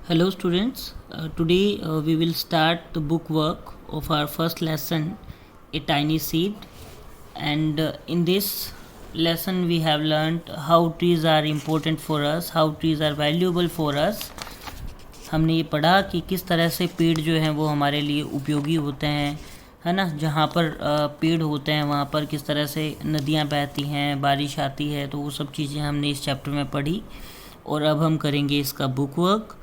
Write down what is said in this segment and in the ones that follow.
Hello students, today we will start the book work of our first lesson, A Tiny Seed, and in this lesson we have learned how trees are important for us, how trees are valuable for us. हमने ये पढ़ा कि किस तरह से पेड़ जो हैं वो हमारे लिए उपयोगी होते हैं, है ना। जहाँ पर पेड़ होते हैं वहाँ पर किस तरह से नदियाँ बहती हैं, बारिश आती है, तो वो सब चीज़ें हमने इस चैप्टर में पढ़ी। और अब हम करेंगे इसका book work.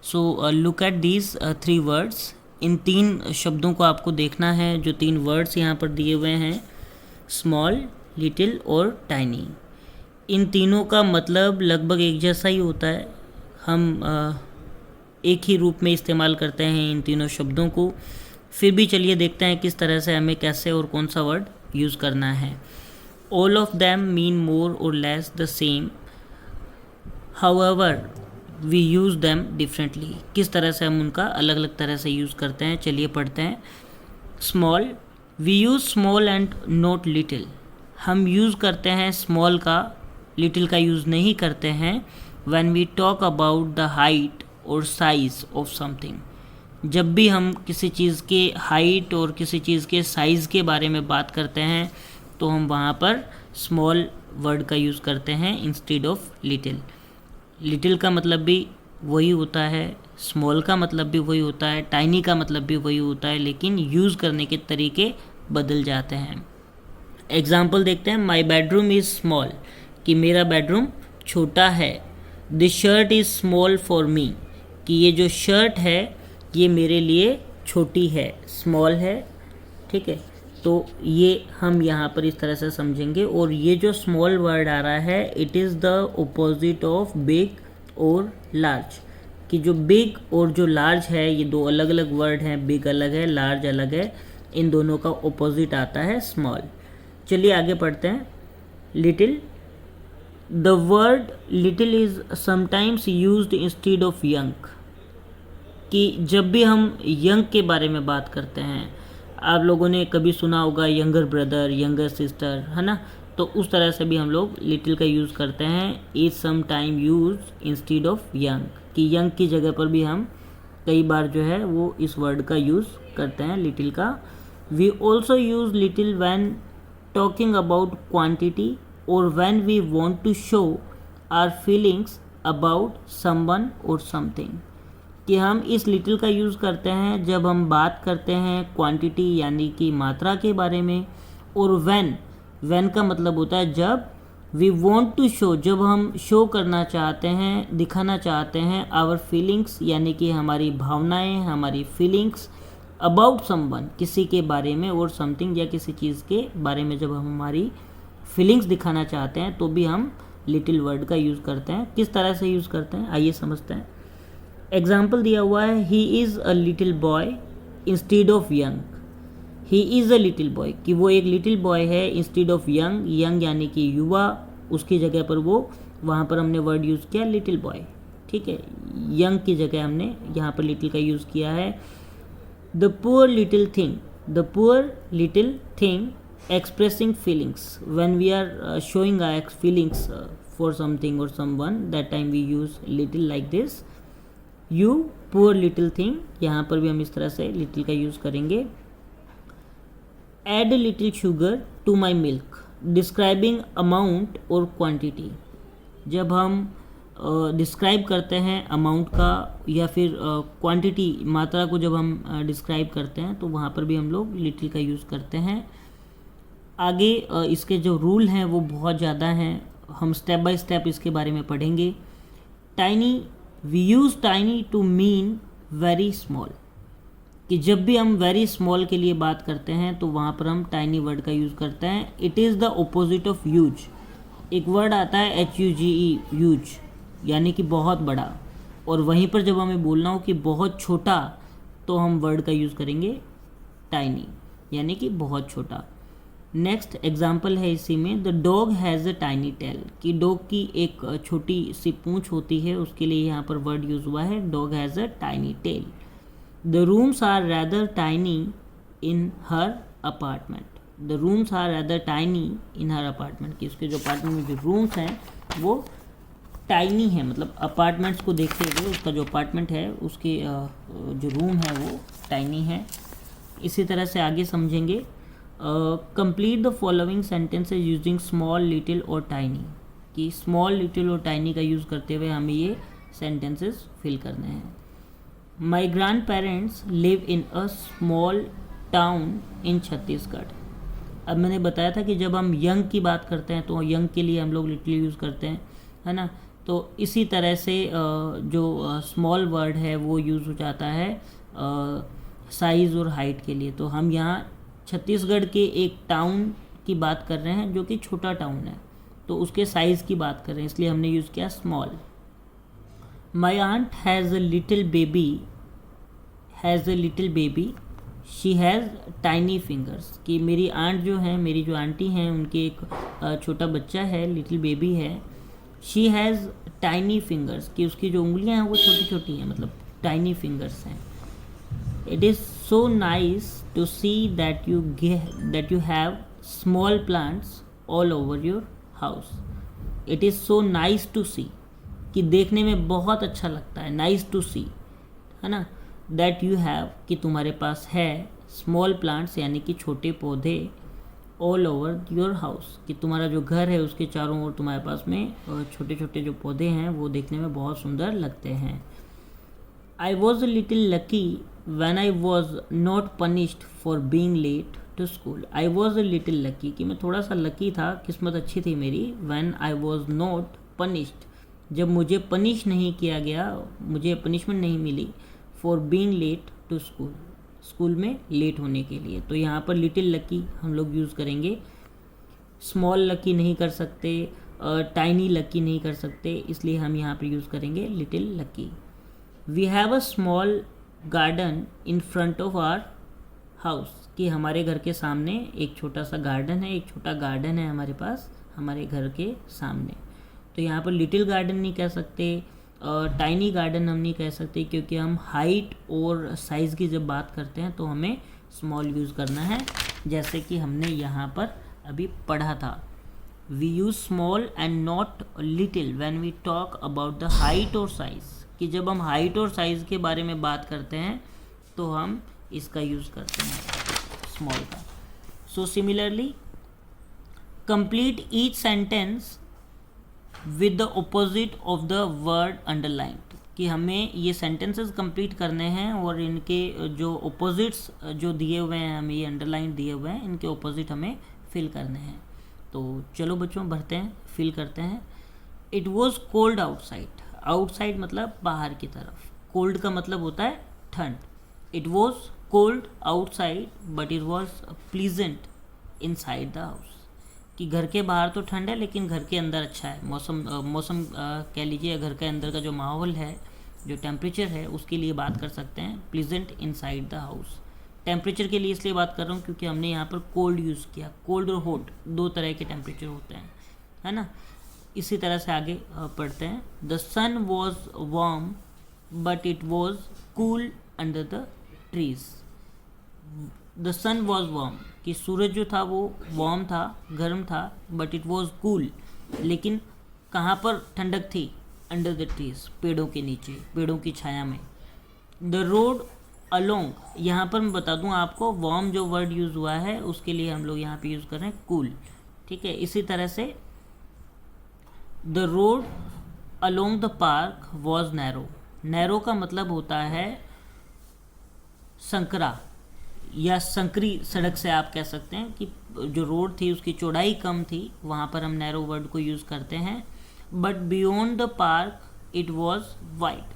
So look at these 3 words. इन 3 शब्दों को आपको देखना है। जो 3 वर्ड्स यहाँ पर दिए हुए हैं, स्मॉल, लिटिल और टाइनी। इन तीनों का मतलब लगभग एक जैसा ही होता है। हम एक ही रूप में इस्तेमाल करते हैं इन तीनों शब्दों को। फिर भी चलिए देखते हैं किस तरह से हमें कैसे और कौन सा वर्ड यूज़ करना है। All of them mean more or less the same, however we use them differently. किस तरह से हम उनका अलग अलग तरह से यूज़ करते हैं, चलिए पढ़ते हैं। Small, we use small and not little. हम यूज़ करते हैं स्मॉल का, लिटिल का यूज़ नहीं करते हैं। When we talk about the height और साइज़ ऑफ समथिंग। जब भी हम किसी चीज़ के हाइट और किसी चीज़ के साइज़ के बारे में बात करते हैं तो हम वहाँ पर स्मॉल वर्ड का यूज़ करते हैं इंस्टेड ऑफ लिटिल। लिटिल का मतलब भी वही होता है, स्मॉल का मतलब भी वही होता है, टाइनी का मतलब भी वही होता है, लेकिन यूज़ करने के तरीके बदल जाते हैं। एग्जाम्पल देखते हैं। माई बेडरूम इज़ स्मॉल, कि मेरा बेडरूम छोटा है। This shirt is small for me, कि ये जो शर्ट है ये मेरे लिए छोटी है, स्मॉल है। ठीक है, तो ये हम यहाँ पर इस तरह से समझेंगे। और ये जो स्मॉल वर्ड आ रहा है, it is the opposite of big और लार्ज, कि जो बिग और जो लार्ज है ये दो अलग अलग वर्ड हैं। बिग अलग है, लार्ज अलग है। इन दोनों का ऑपोजिट आता है स्मॉल। चलिए आगे पढ़ते हैं। Little, the word little is sometimes used instead of young, कि जब भी हम यंग के बारे में बात करते हैं, आप लोगों ने कभी सुना होगा यंगर ब्रदर, यंगर सिस्टर, है ना। तो उस तरह से भी हम लोग लिटिल का यूज़ करते हैं। Is some time use instead of young, कि यंग की जगह पर भी हम कई बार जो है वो इस वर्ड का यूज़ करते हैं, लिटिल का। We also use little when talking about quantity or when we want to show our feelings about someone or something, कि हम इस लिटिल का यूज़ करते हैं जब हम बात करते हैं क्वांटिटी यानी कि मात्रा के बारे में। और व्हेन का मतलब होता है जब। वी वांट टू शो, जब हम शो करना चाहते हैं, दिखाना चाहते हैं। आवर फीलिंग्स यानी कि हमारी भावनाएं, हमारी फीलिंग्स। अबाउट समवन, किसी के बारे में, और समथिंग या किसी चीज़ के बारे में जब हम हमारी फीलिंग्स दिखाना चाहते हैं तो भी हम लिटिल वर्ड का यूज़ करते हैं। किस तरह से यूज़ करते हैं आइए समझते हैं। एग्जाम्पल दिया हुआ है, he is a little boy instead of young. He is a little boy, कि वो एक लिटिल बॉय है इंस्टीड ऑफ यंग। यंग यानी कि युवा, उसकी जगह पर वो, वहाँ पर हमने वर्ड यूज़ किया लिटिल बॉय। ठीक है, यंग की जगह हमने यहाँ पर लिटिल का यूज़ किया है। The poor little thing, the poor little thing expressing feelings. When we are showing our feelings for something or someone, that time we use little like this. You poor little thing, यहाँ पर भी हम इस तरह से little का use करेंगे। Add little sugar to my milk, describing amount और क्वांटिटी। जब हम डिस्क्राइब करते हैं अमाउंट का या फिर क्वांटिटी, मात्रा को जब हम डिस्क्राइब करते हैं तो वहाँ पर भी हम लोग लिटिल का यूज़ करते हैं। आगे इसके जो रूल हैं वो बहुत ज़्यादा हैं, हम स्टेप बाय स्टेप इसके बारे में पढ़ेंगे। Tiny, we use tiny to mean very small, कि जब भी हम वेरी स्मॉल के लिए बात करते हैं तो वहाँ पर हम टाइनी वर्ड का यूज़ करते हैं। It is the opposite of huge. एक वर्ड आता है HUGE, ह्यूज, यानी कि बहुत बड़ा। और वहीं पर जब हमें बोलना हो कि बहुत छोटा, तो हम वर्ड का यूज़ करेंगे टाइनी, यानी कि बहुत छोटा। नेक्स्ट एग्जाम्पल है इसी में, the dog has a tiny tell, कि डॉग की एक छोटी सी पूंछ होती है, उसके लिए यहाँ पर वर्ड यूज़ हुआ है dog has a tiny tail. The rooms are rather tiny in her apartment, the rooms are rather tiny in her apartment, कि उसके जो अपार्टमेंट में जो रूम्स हैं वो टाइनी है, मतलब अपार्टमेंट्स को देखते हुए उसका जो अपार्टमेंट है उसके जो रूम है वो टाइनी है। इसी तरह से आगे समझेंगे। Complete the following sentences using small, little और टाइनी, कि स्मॉल, लिटिल और टाइनी का यूज़ करते हुए हमें ये सेंटेंसेस फिल करने हैं। My grand parents live in a small town in Chhattisgarh. अब मैंने बताया था कि जब हम यंग की बात करते हैं तो यंग के लिए हम लोग लिटिल यूज़ करते हैं, है ना। तो इसी तरह से जो स्मॉल वर्ड है वो यूज़ हो जाता है साइज़ और हाइट के लिए। तो हम यहाँ छत्तीसगढ़ के एक टाउन की बात कर रहे हैं जो कि छोटा टाउन है, तो उसके साइज़ की बात कर रहे हैं, इसलिए हमने यूज़ किया small. My aunt has a little baby she has tiny fingers, कि मेरी आंट जो है, मेरी जो आंटी हैं उनके एक छोटा बच्चा है, लिटिल बेबी है। शी हैज़ टाइनी फिंगर्स, कि उसकी जो उंगलियां हैं वो छोटी छोटी हैं, मतलब टाइनी फिंगर्स हैं। It is so nice to see that you have small plants all over your house. It is so nice to see, कि देखने में बहुत अच्छा लगता है, नाइस टू सी, है ना। दैट यू हैव, कि तुम्हारे पास है, स्मॉल प्लांट्स यानी कि छोटे पौधे, ऑल ओवर योर हाउस, कि तुम्हारा जो घर है उसके चारों ओर तुम्हारे पास में छोटे छोटे जो पौधे हैं वो देखने में बहुत सुंदर लगते हैं। I was a little lucky when I was not punished for being late to school. I was a little lucky, कि मैं थोड़ा सा लकी था, किस्मत अच्छी थी मेरी। When I was not punished, जब मुझे पनिश नहीं किया गया, मुझे पनिशमेंट नहीं मिली, for being late to school, school में लेट होने के लिए। तो यहाँ पर लिटिल लकी हम लोग यूज़ करेंगे, स्मॉल लकी नहीं कर सकते, टाइनी लकी नहीं कर सकते, इसलिए हम यहाँ पर यूज़ करेंगे little lucky. We have a small garden in front of our house, कि हमारे घर के सामने एक छोटा सा गार्डन है, एक छोटा गार्डन है हमारे पास हमारे घर के सामने। तो यहाँ पर लिटिल गार्डन नहीं कह सकते, टाइनी गार्डन हम नहीं कह सकते, क्योंकि हम हाइट और साइज़ की जब बात करते हैं तो हमें स्मॉल यूज़ करना है, जैसे कि हमने यहाँ पर अभी पढ़ा था। We use small and not little when we talk about the height और साइज़, कि जब हम हाइट और साइज़ के बारे में बात करते हैं तो हम इसका यूज़ करते हैं, स्मॉल का। So similarly complete each sentence with the opposite of the word underlined, कि हमें ये सेंटेंसेस कंप्लीट करने हैं और इनके जो ऑपोजिट्स जो दिए हुए हैं, हमें ये अंडरलाइन दिए हुए हैं, इनके ऑपोजिट हमें फिल करने हैं। तो चलो बच्चों भरते हैं, फिल करते हैं। It was cold outside, outside मतलब बाहर की तरफ, कोल्ड का मतलब होता है ठंड। It was cold outside but it was pleasant inside the house, कि घर के बाहर तो ठंड है लेकिन घर के अंदर अच्छा है, मौसम कह लीजिए, घर के अंदर का जो माहौल है, जो टेम्परेचर है, उसके लिए बात कर सकते हैं pleasant inside the house. Temperature के लिए इसलिए बात कर रहा हूँ क्योंकि हमने यहाँ पर कोल्ड यूज़ किया, कोल्ड और हॉट दो तरह के टेम्परेचर होते हैं, है ना। इसी तरह से आगे पढ़ते हैं। The sun was warm but it was cool under the trees. The sun was warm, कि सूरज जो था वो वार्म था, गर्म था, बट इट वॉज कूल, लेकिन कहाँ पर ठंडक थी, अंडर द ट्रीज, पेड़ों के नीचे, पेड़ों की छाया में। द रोड अलोंग, यहाँ पर मैं बता दूँ आपको, वार्म जो वर्ड यूज़ हुआ है उसके लिए हम लोग यहाँ पे यूज़ कर रहे हैं कूल, ठीक है। इसी तरह से the road along the park was narrow, narrow का मतलब होता है संकरा या संकरी सड़क से आप कह सकते हैं, कि जो रोड थी उसकी चौड़ाई कम थी, वहाँ पर हम नैरो वर्ड को यूज़ करते हैं। But beyond the park it was wide,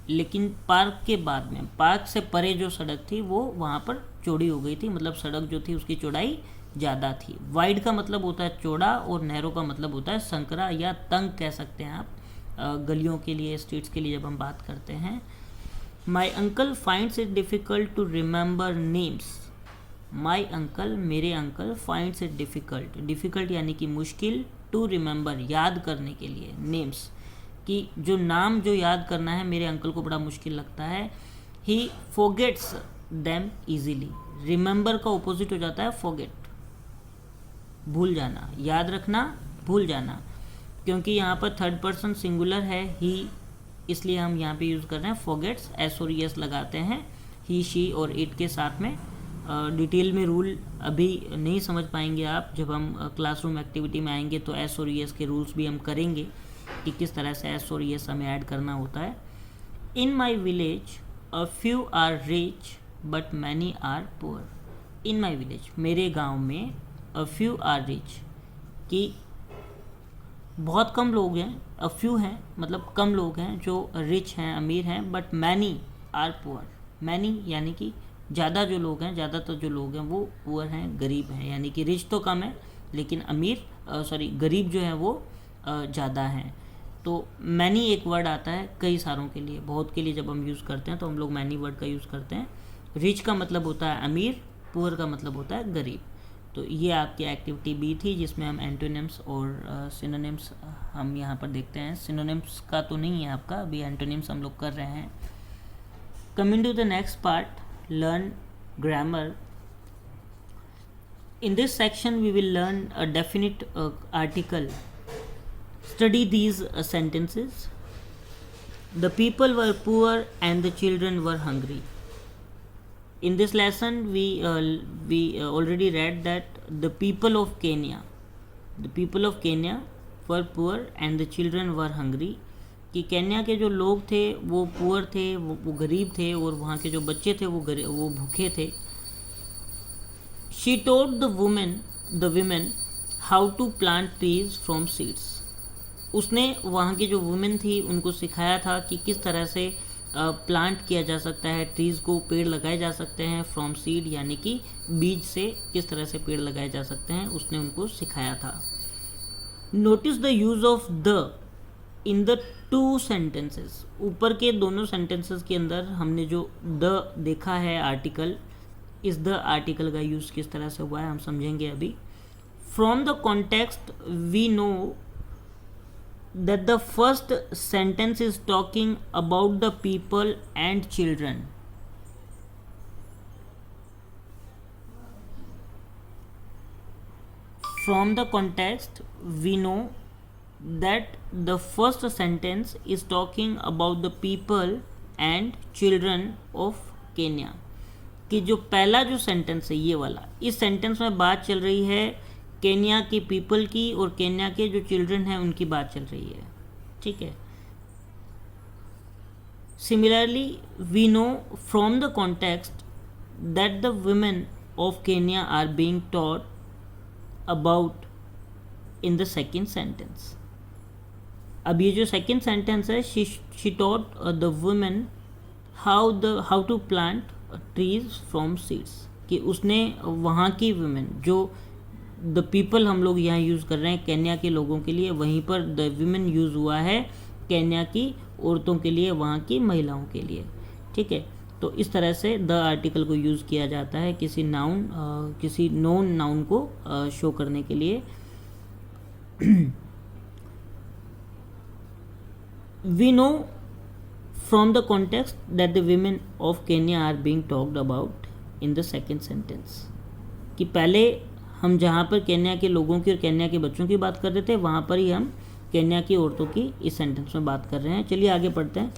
लेकिन पार्क के बाद में, पार्क से परे जो सड़क थी वो वहाँ पर चौड़ी हो गई थी, मतलब सड़क जो थी उसकी चौड़ाई ज़्यादा थी। वाइड का मतलब होता है चौड़ा और नैरो का मतलब होता है संकरा या तंग कह सकते हैं आप, गलियों के लिए, स्ट्रीट्स के लिए जब हम बात करते हैं। My uncle finds it difficult to remember names, my uncle, मेरे uncle, finds it difficult, difficult यानी कि मुश्किल, टू रिमेंबर याद करने के लिए, नेम्स, कि जो नाम जो याद करना है मेरे अंकल को बड़ा मुश्किल लगता है। ही फोगेट्स देम ईजीली, रिमेंबर का ऑपोजिट हो जाता है फोगेट, भूल जाना, याद रखना, भूल जाना। क्योंकि यहाँ पर थर्ड पर्सन सिंगुलर है ही, इसलिए हम यहाँ पे यूज़ कर रहे हैं फॉरगेट्स, एस और यस लगाते हैं ही, शी और इट के साथ में। डिटेल में रूल अभी नहीं समझ पाएंगे आप, जब हम क्लासरूम एक्टिविटी में आएंगे तो एस और यस के रूल्स भी हम करेंगे कि किस तरह से एस और यस हमें ऐड करना होता है। In my village a few are rich but many are poor. In my village, मेरे गांव में, अ फ्यू आर रिच, कि बहुत कम लोग हैं, अ फ्यू हैं मतलब कम लोग हैं जो रिच हैं, अमीर हैं, but many are poor. Many यानी कि ज़्यादा जो लोग हैं, ज़्यादातर जो लोग हैं वो पुअर हैं, गरीब हैं, यानी कि रिच तो कम है लेकिन गरीब जो है वो ज़्यादा हैं। तो मैनी एक वर्ड आता है कई सारों के लिए, बहुत के लिए जब हम यूज़ करते हैं तो हम लोग मैनी वर्ड का यूज़ करते हैं। रिच का मतलब होता है अमीर, पुअर का मतलब होता है गरीब। तो ये आपकी एक्टिविटी बी थी जिसमें हम एंटोनिम्स और सिनोनिम्स हम यहाँ पर देखते हैं। सिनोनिम्स का तो नहीं है आपका, अभी एंटोनिम्स हम लोग कर रहे हैं। Coming to the next part, learn grammar. In this section we will learn a definite article. Study these sentences. The people were poor and the children were hungry. In this lesson we already read that the people of Kenya were poor and the children were hungry. कि Kenya के जो लोग थे वो poor थे, वो गरीब थे, और वहाँ के जो बच्चे थे वो भूखे थे। She told the women how to plant trees from seeds. उसने वहाँ की जो वुमेन थी उनको सिखाया था कि किस तरह से प्लांट किया जा सकता है, ट्रीज़ को, पेड़ लगाए जा सकते हैं, फ्रॉम सीड यानी कि बीज से किस तरह से पेड़ लगाए जा सकते हैं, उसने उनको सिखाया था। Notice the use of the in the two sentences. ऊपर के दोनों सेंटेंसेस के अंदर हमने जो द देखा है आर्टिकल, इस द आर्टिकल का यूज़ किस तरह से हुआ है हम समझेंगे अभी। From the context we know that the first sentence is talking about the people and children. From the context we know that the first sentence is talking about the people and children of Kenya। कि जो पहला जो sentence है ये वाला, इस sentence में बात चल रही है केन्या के पीपल की और केन्या के जो चिल्ड्रन हैं उनकी बात चल रही है, ठीक है। Similarly we know from the context that the women of Kenya are being taught about in the second sentence. अब ये जो सेकेंड सेंटेंस है, she taught the women how to plant trees from seeds, कि उसने वहाँ की women, जो the people हम लोग यहाँ यूज़ कर रहे हैं केन्या के लोगों के लिए, वहीं पर द वुमेन यूज़ हुआ है केन्या की औरतों के लिए, वहाँ की महिलाओं के लिए, ठीक है। तो इस तरह से द आर्टिकल को यूज़ किया जाता है किसी नोन नाउन को शो करने के लिए। We know from the context that the women of Kenya are being talked about in the second sentence। कि पहले हम जहाँ पर केन्या के लोगों की और केन्या के बच्चों की बात कर रहे थे, वहाँ पर ही हम केन्या की औरतों की इस सेंटेंस में बात कर रहे हैं। चलिए आगे पढ़ते हैं।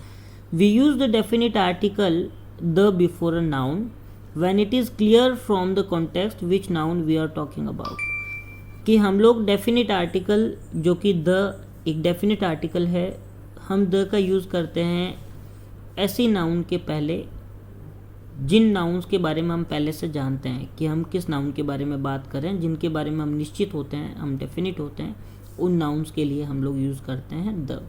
We use the definite article the before a noun when it is clear from the context which noun we are talking about। कि हम लोग डेफिनेट आर्टिकल, जो कि द एक डेफिनेट आर्टिकल है, हम द का यूज़ करते हैं ऐसी नाउन के पहले जिन नाउन्स के बारे में हम पहले से जानते हैं कि हम किस नाउन के बारे में बात कर रहे हैं, जिनके बारे में हम निश्चित होते हैं, हम डेफिनेट होते हैं, उन नाउन्स के लिए हम लोग यूज़ करते हैं the.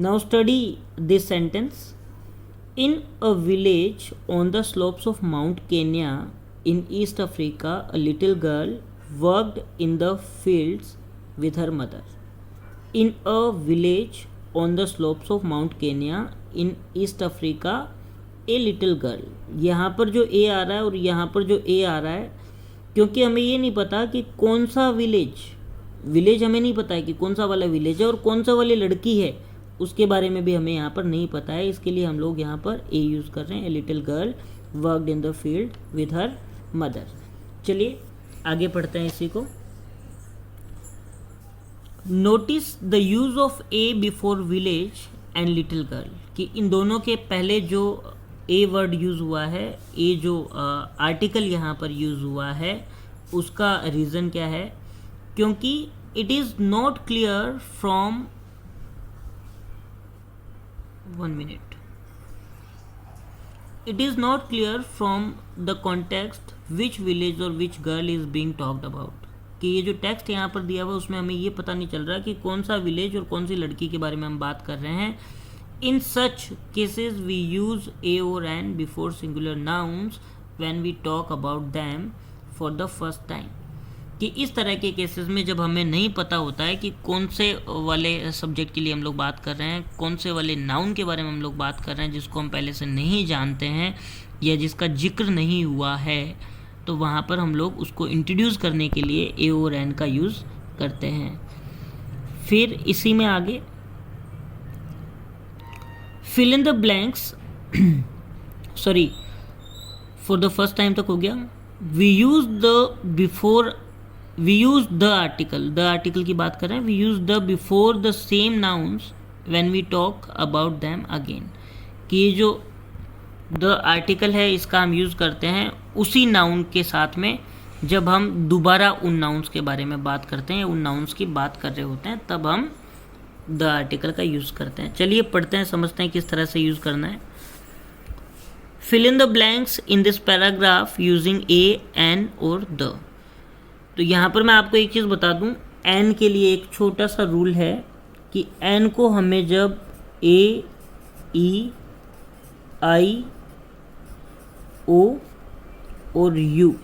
Now study this sentence. In a village on the slopes of mount Kenya in east Africa a little girl worked in the fields with her mother. In a village on the slopes of mount Kenya in east Africa a little girl. यहाँ पर जो ए आ रहा है और यहाँ पर जो ए आ रहा है, क्योंकि हमें ये नहीं पता कि कौन सा विलेज हमें नहीं पता है कि कौन सा वाला विलेज है और कौन सा वाली लड़की है, उसके बारे में भी हमें यहाँ पर नहीं पता है। इसके लिए हम लोग यहाँ पर ए यूज़ कर रहे हैं, a little girl worked in the field with her mother. चलिए आगे पढ़ते हैं इसी को। Notice the use of A before village and little girl, कि इन दोनों के पहले जो ए वर्ड यूज़ हुआ है, ए जो आर्टिकल यहाँ पर यूज़ हुआ है, उसका रीज़न क्या है? क्योंकि it is not clear from 1 minute, it is not clear from the context which village or which girl is being talked about, कि ये जो टेक्स्ट यहाँ पर दिया हुआ है उसमें हमें ये पता नहीं चल रहा कि कौन सा विलेज और कौन सी लड़की के बारे में हम बात कर रहे हैं. In such cases we use a और an before singular nouns when we talk about them for the first time, कि इस तरह के केसेस में जब हमें नहीं पता होता है कि कौन से वाले सब्जेक्ट के लिए हम लोग बात कर रहे हैं, कौन से वाले नाउन के बारे में हम लोग बात कर रहे हैं जिसको हम पहले से नहीं जानते हैं या जिसका जिक्र नहीं हुआ है, तो वहाँ पर हम लोग उसको इंट्रोड्यूस करने के लिए ए और एन का यूज़ करते हैं. फिर इसी में आगे fill in the blanks, sorry for the first time तक हो गया. वी यूज़ द आर्टिकल की बात कर रहे हैं. We use the before the same nouns when we talk about them again, कि ये जो द आर्टिकल है इसका हम यूज़ करते हैं उसी नाउन के साथ में जब हम दोबारा उन नाउन्स के बारे में बात करते हैं, उन नाउन्स की बात कर रहे होते हैं, तब हम द आर्टिकल का यूज़ करते हैं. चलिए पढ़ते हैं, समझते हैं किस तरह से यूज़ करना है. Fill in the blanks in this paragraph using a, an और द. तो यहाँ पर मैं आपको एक चीज़ बता दूँ, एन के लिए एक छोटा सा रूल है कि एन को हमें जब ए, ई, आई, ओ और यू,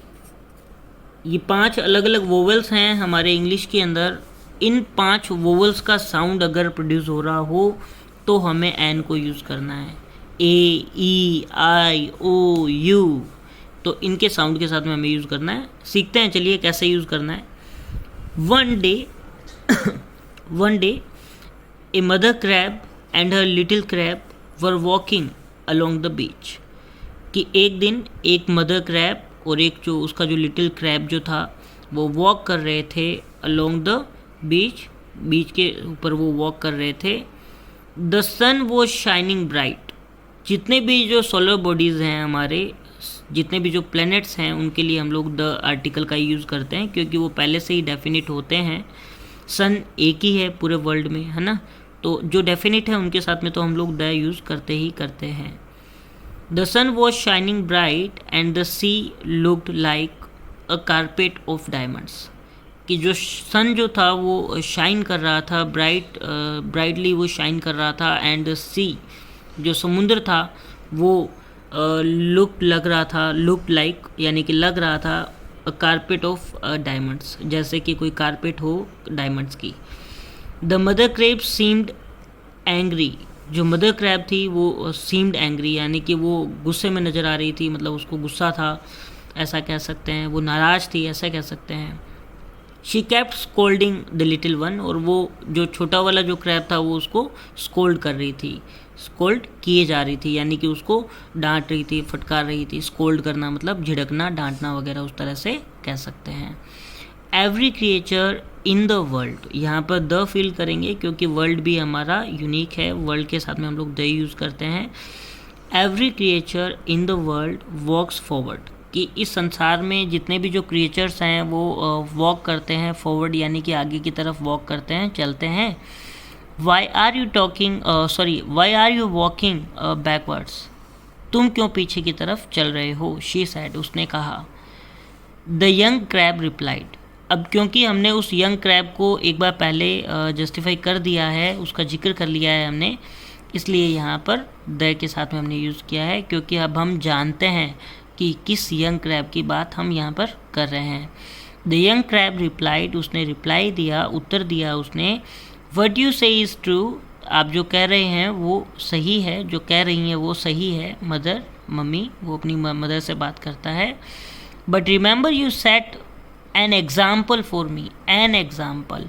ये 5 अलग अलग वोवेल्स हैं हमारे इंग्लिश के अंदर, इन 5 वोवेल्स का साउंड अगर प्रोड्यूस हो रहा हो तो हमें एन को यूज़ करना है. ए, ई, आई, ओ, यू, तो इनके साउंड के साथ में हमें यूज़ करना है. सीखते हैं, चलिए कैसे यूज़ करना है. One day a mother crab and her little crab were walking along the beach, कि एक दिन एक मदर क्रैब और एक जो उसका जो लिटिल क्रैब जो था वो वॉक कर रहे थे अलोंग द बीच के ऊपर वो वॉक कर रहे थे. The sun was shining bright, जितने भी जो सोलर बॉडीज़ हैं हमारे, जितने भी जो प्लैनेट्स हैं उनके लिए हम लोग द आर्टिकल का यूज़ करते हैं क्योंकि वो पहले से ही डेफिनिट होते हैं. सन एक ही है पूरे वर्ल्ड में, है ना, तो जो डेफिनिट है उनके साथ में तो हम लोग द यूज़ करते ही करते हैं. The sun was shining bright and the sea looked like a carpet of diamonds, कि जो सन जो था वो शाइन कर रहा था, ब्राइटली वो शाइन कर रहा था. एंड द सी, जो समुद्र था वो लुक्ड लाइक यानी कि लग रहा था अ कारपेट ऑफ डायमंड्स, जैसे कि कोई कारपेट हो डायमंड्स की. The mother crab seemed angry, जो मदर क्रैब थी वो सीम्ड एंग्री यानी कि वो गुस्से में नज़र आ रही थी, मतलब उसको गुस्सा था ऐसा कह सकते हैं, वो नाराज़ थी ऐसा कह सकते हैं. She kept scolding the little one, और वो जो छोटा वाला जो क्रैब था वो उसको स्कोल्ड कर रही थी, स्कोल्ड किए जा रही थी यानी कि उसको डांट रही थी, फटकार रही थी. स्कोल्ड करना मतलब झिड़कना, डांटना वगैरह उस तरह से कह सकते हैं. Every creature in the world, यहाँ पर द फील करेंगे क्योंकि वर्ल्ड भी हमारा यूनिक है, वर्ल्ड के साथ में हम लोग द यूज़ करते हैं. Every creature in the world walks forward, कि इस संसार में जितने भी जो क्रिएचर्स हैं वो वॉक करते हैं फॉरवर्ड यानी कि आगे की तरफ वॉक करते हैं, चलते हैं. Why are you walking backwards, तुम क्यों पीछे की तरफ चल रहे हो. शी सैड, उसने कहा. द यंग क्रैब रिप्लाइड, अब क्योंकि हमने उस यंग क्रैब को एक बार पहले जस्टिफाई कर दिया है, उसका जिक्र कर लिया है हमने, इसलिए यहाँ पर द के साथ में हमने यूज़ किया है क्योंकि अब हम जानते हैं कि किस यंग क्रैब की बात हम यहाँ पर कर रहे हैं. द यंग क्रैब रिप्लाइड, उसने रिप्लाई दिया, उत्तर दिया उसने. व्हाट यू से इज़ ट्रू, आप जो कह रहे हैं वो सही है, जो कह रही हैं वो सही है. मदर, मम्मी, वो अपनी मदर से बात करता है. But remember you set an example for me, an example.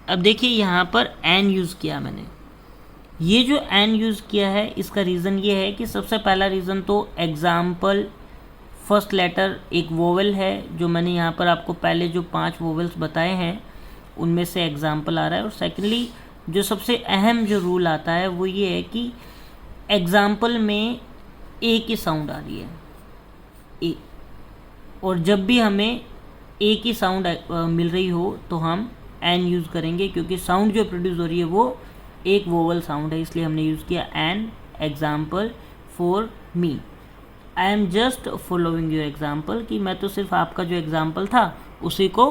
अब देखिए यहाँ पर एन यूज़ किया मैंने, ये जो एन यूज़ किया है इसका रीज़न ये है कि सबसे पहला रीज़न तो एग्ज़ाम्पल, फर्स्ट लेटर एक वोवेल है, जो मैंने यहाँ पर आपको पहले जो 5 वोवेल्स बताए हैं उनमें से एग्जाम्पल आ रहा है। और सेकेंडली जो सबसे अहम जो रूल आता है वो ये है कि एग्जाम्पल में ए की साउंड आ रही है, ए, और जब भी हमें ए की साउंड मिल रही हो तो हम एन यूज़ करेंगे, क्योंकि साउंड जो प्रोड्यूस हो रही है वो एक वोवल साउंड है, इसलिए हमने यूज़ किया an example for me. I am just following your example, कि मैं तो सिर्फ आपका जो एग्जाम्पल था उसी को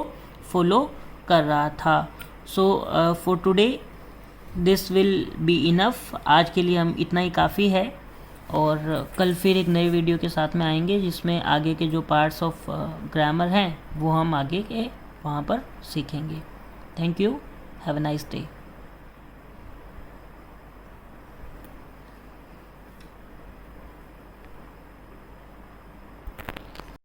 फॉलो कर रहा था। So for today this will be enough, आज के लिए हम इतना ही काफ़ी है, और कल फिर एक नए वीडियो के साथ में आएंगे जिसमें आगे के जो पार्ट्स ऑफ ग्रामर हैं वो हम आगे के वहाँ पर सीखेंगे। Thank you, have a nice day.